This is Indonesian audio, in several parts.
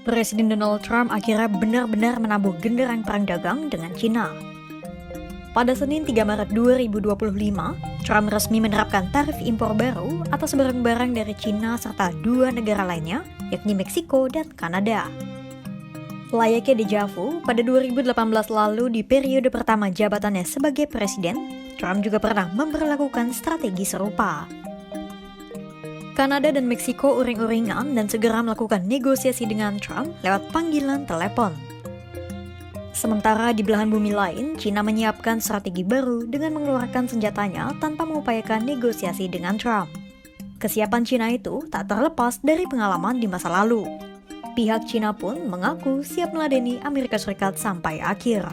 Presiden Donald Trump akhirnya benar-benar menabuh genderang perang dagang dengan Cina. Pada Senin 3 Maret 2025, Trump resmi menerapkan tarif impor baru atas barang-barang dari Cina serta dua negara lainnya, yakni Meksiko dan Kanada. Layaknya dejavu, pada 2018 lalu di periode pertama jabatannya sebagai presiden, Trump juga pernah memperlakukan strategi serupa. Kanada dan Meksiko uring-uringan dan segera melakukan negosiasi dengan Trump lewat panggilan telepon. Sementara di belahan bumi lain, Cina menyiapkan strategi baru dengan mengeluarkan senjatanya tanpa mengupayakan negosiasi dengan Trump. Kesiapan Cina itu tak terlepas dari pengalaman di masa lalu. Pihak Cina pun mengaku siap meladeni Amerika Serikat sampai akhir.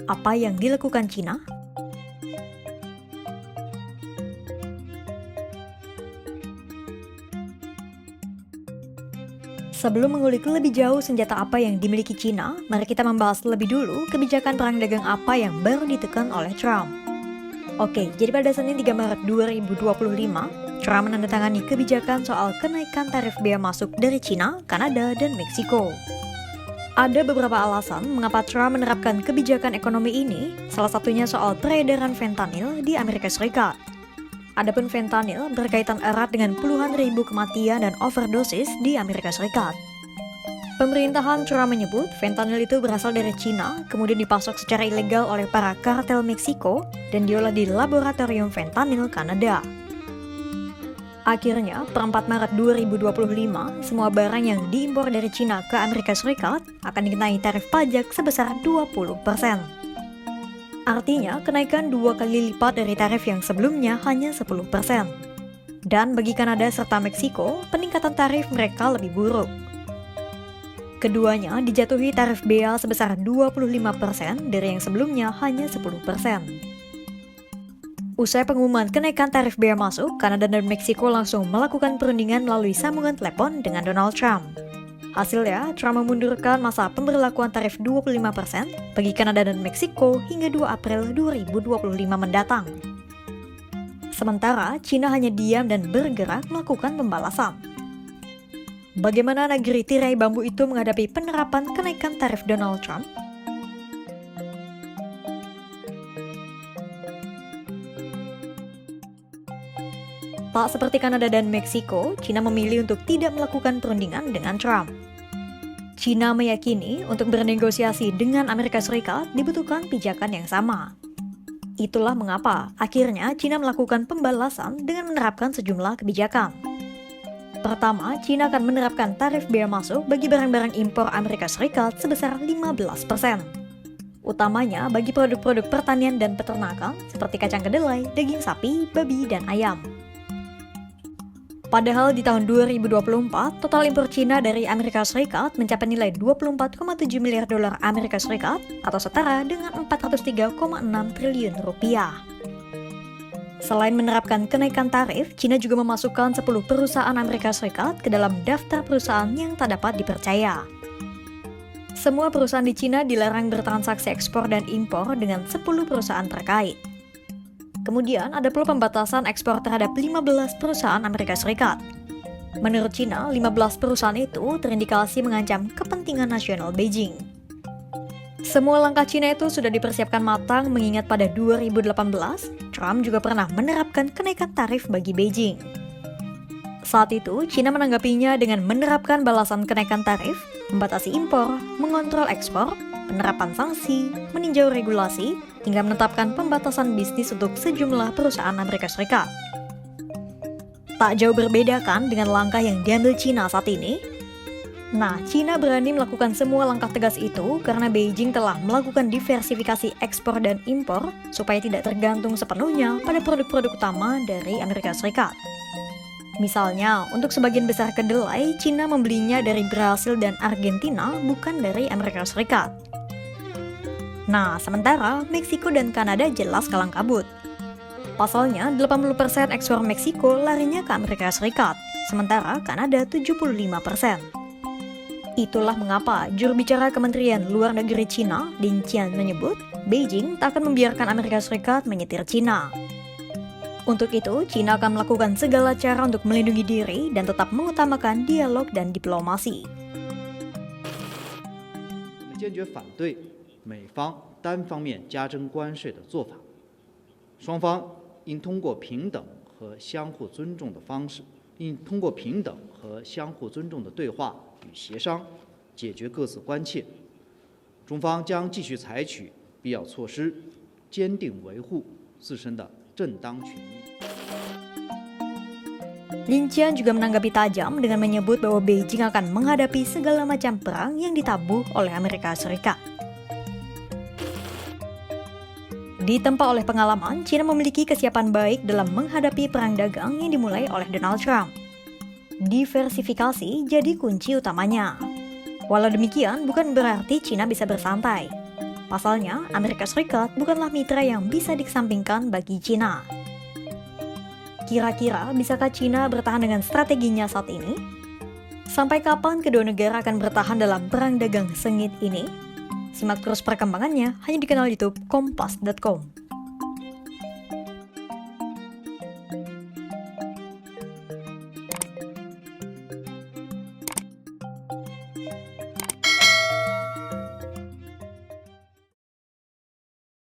Apa yang dilakukan Cina? Sebelum mengulik lebih jauh senjata apa yang dimiliki Cina, mari kita membahas lebih dulu kebijakan perang dagang apa yang baru ditekan oleh Trump. Oke, jadi pada Senin 3 Maret 2025, Trump menandatangani kebijakan soal kenaikan tarif bea masuk dari Cina, Kanada, dan Meksiko. Ada beberapa alasan mengapa Trump menerapkan kebijakan ekonomi ini, salah satunya soal peredaran fentanyl di Amerika Serikat. Adapun fentanyl berkaitan erat dengan puluhan ribu kematian dan overdosis di Amerika Serikat. Pemerintahan Trump menyebut fentanyl itu berasal dari Cina, kemudian dipasok secara ilegal oleh para kartel Meksiko dan diolah di laboratorium fentanyl Kanada. Akhirnya, per 4 Maret 2025, semua barang yang diimpor dari Cina ke Amerika Serikat akan dikenai tarif pajak sebesar 20%. Artinya, kenaikan 2 kali lipat dari tarif yang sebelumnya hanya 10%. Dan bagi Kanada serta Meksiko, peningkatan tarif mereka lebih buruk. Keduanya dijatuhi tarif bea sebesar 25% dari yang sebelumnya hanya 10%. Usai pengumuman kenaikan tarif bea masuk, Kanada dan Meksiko langsung melakukan perundingan melalui sambungan telepon dengan Donald Trump. Hasilnya, Trump memundurkan masa pemberlakuan tarif 25% bagi Kanada dan Meksiko hingga 2 April 2025 mendatang. Sementara, Cina hanya diam dan bergerak melakukan pembalasan. Bagaimana negeri tirai bambu itu menghadapi penerapan kenaikan tarif Donald Trump? Tak seperti Kanada dan Meksiko, Cina memilih untuk tidak melakukan perundingan dengan Trump. Cina meyakini untuk bernegosiasi dengan Amerika Serikat dibutuhkan pijakan yang sama. Itulah mengapa akhirnya Cina melakukan pembalasan dengan menerapkan sejumlah kebijakan. Pertama, Cina akan menerapkan tarif bea masuk bagi barang-barang impor Amerika Serikat sebesar 15%. Utamanya bagi produk-produk pertanian dan peternakan seperti kacang kedelai, daging sapi, babi, dan ayam. Padahal di tahun 2024, total impor Cina dari Amerika Serikat mencapai nilai 24,7 miliar dolar Amerika Serikat atau setara dengan 403,6 triliun rupiah. Selain menerapkan kenaikan tarif, Cina juga memasukkan 10 perusahaan Amerika Serikat ke dalam daftar perusahaan yang tak dapat dipercaya. Semua perusahaan di Cina dilarang bertransaksi ekspor dan impor dengan 10 perusahaan terkait. Kemudian ada pula pembatasan ekspor terhadap 15 perusahaan Amerika Serikat. Menurut Cina, 15 perusahaan itu terindikasi mengancam kepentingan nasional Beijing. Semua langkah Cina itu sudah dipersiapkan matang mengingat pada 2018, Trump juga pernah menerapkan kenaikan tarif bagi Beijing. Saat itu, Cina menanggapinya dengan menerapkan balasan kenaikan tarif, membatasi impor, mengontrol ekspor, penerapan sanksi, meninjau regulasi, hingga menetapkan pembatasan bisnis untuk sejumlah perusahaan Amerika Serikat. Tak jauh berbeda kan dengan langkah yang diambil Cina saat ini? Nah, Cina berani melakukan semua langkah tegas itu karena Beijing telah melakukan diversifikasi ekspor dan impor supaya tidak tergantung sepenuhnya pada produk-produk utama dari Amerika Serikat. Misalnya, untuk sebagian besar kedelai, Cina membelinya dari Brasil dan Argentina, bukan dari Amerika Serikat. Nah, sementara Meksiko dan Kanada jelas kalang kabut. Pasalnya, 80% ekspor Meksiko larinya ke Amerika Serikat, sementara Kanada 75%. Itulah mengapa juru bicara Kementerian Luar Negeri Cina, Lin Jian, menyebut Beijing tak akan membiarkan Amerika Serikat menyetir Cina. Untuk itu, Cina akan melakukan segala cara untuk melindungi diri dan tetap mengutamakan dialog dan diplomasi. 坚决反对美方单方面加征关税的做法。双方应通过平等和相互尊重的方式，对话与协商，解决各自关切。中方将继续采取必要措施，坚定维护自身的正当权益。Lin Jian juga menanggapi tajam dengan menyebut bahwa Beijing akan menghadapi segala macam perang yang ditabuh oleh Amerika Serikat. Ditempa oleh pengalaman, China memiliki kesiapan baik dalam menghadapi perang dagang yang dimulai oleh Donald Trump. Diversifikasi jadi kunci utamanya. Walau demikian, bukan berarti China bisa bersantai. Pasalnya, Amerika Serikat bukanlah mitra yang bisa dikesampingkan bagi China. Kira-kira bisakah China bertahan dengan strateginya saat ini? Sampai kapan kedua negara akan bertahan dalam perang dagang sengit ini? Simak terus perkembangannya hanya di kanal YouTube Kompas.com.